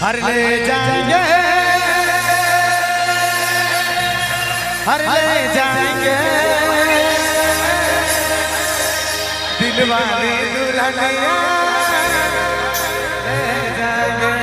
हर ले जाएंगे, हर ले जाएंगे दिल वाली दुल्हनिया ले जाएंगे।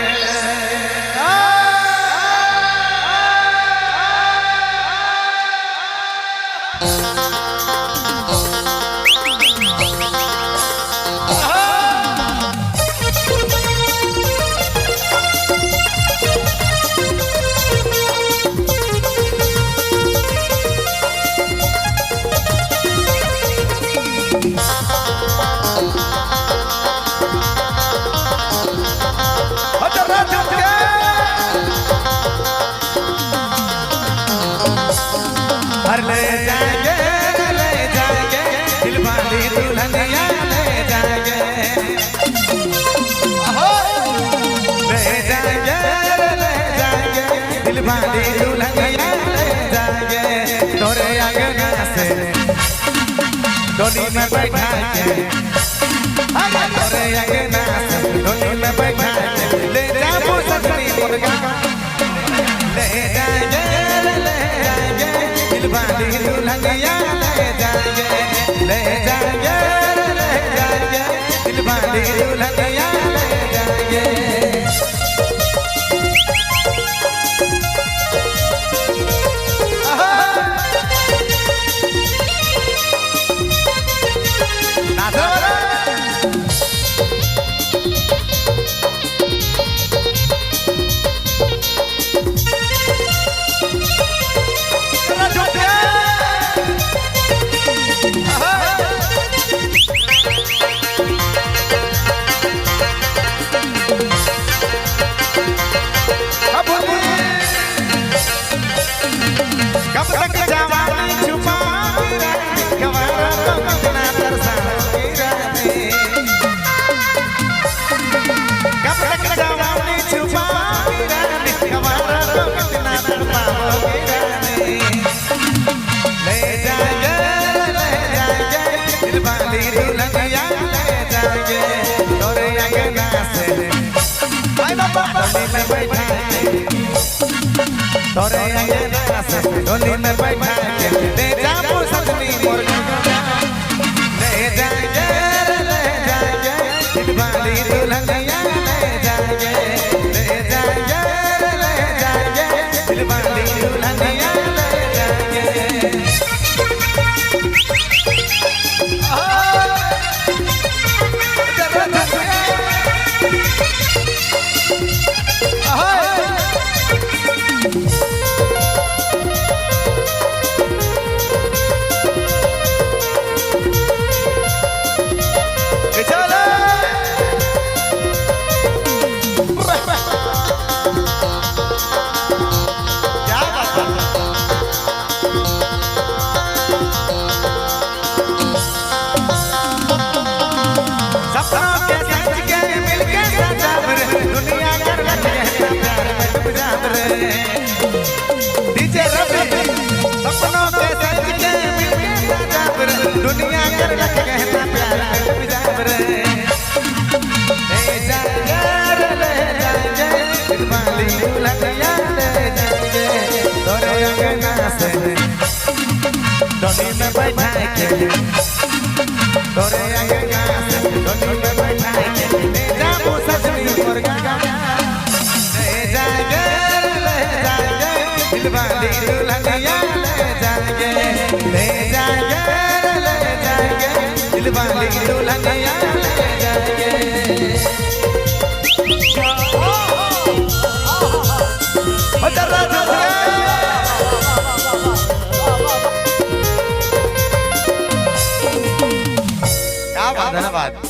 हर ले जाएंगे दिल वाली दुल्हनिया ले जाएंगे, दिल वाली दुल्हनिया ले जाएंगे। तोरे अंगना से डोली में बैठा के, तोरे अंगना से डोली में बैठा के ले जाऊं सजनी मुर्गा ले जाएंगे दिल वाली दुल्हनिया ले जाएंगे, ले जाएंगे दिल वाली दुल्हनिया ले जाएंगे। कब तक जवानी छुपा गवारा तो कितना तरसाती रहती, कब तक जवानी छुपा गवारा तो कितना तरसाती रहती। ले जाएंगे दिल वाली दुल्हनिया ले जाएंगे। तोरे अंगना से डोली में बैठा के, तोरे अंगना से डोली में बैठा के ले जाऊं सजनी मुर्गा ले जाएंगे दिल वाली दुल्हनिया ले जाएंगे, ले जाएंगे दिल वाली दुल्हनिया ले जाएंगे। डीजे रवि सपनों के सज के दुनिया कर रख कहना प्यार में रे। ले जाएंगे दिल वाली दुल्हनिया ले जाएंगे। तोरे अंगना से डोली में बैठा के, तोरे अंगना से डोली में बैठा के ले जाऊं सजनी मुर्गा ले जाएंगे दिल वाली दुल्हनिया ले जाएंगे, ले जाएंगे दिल वाली दुल्हनिया ले जाएंगे। क्या बात, धन्यवाद।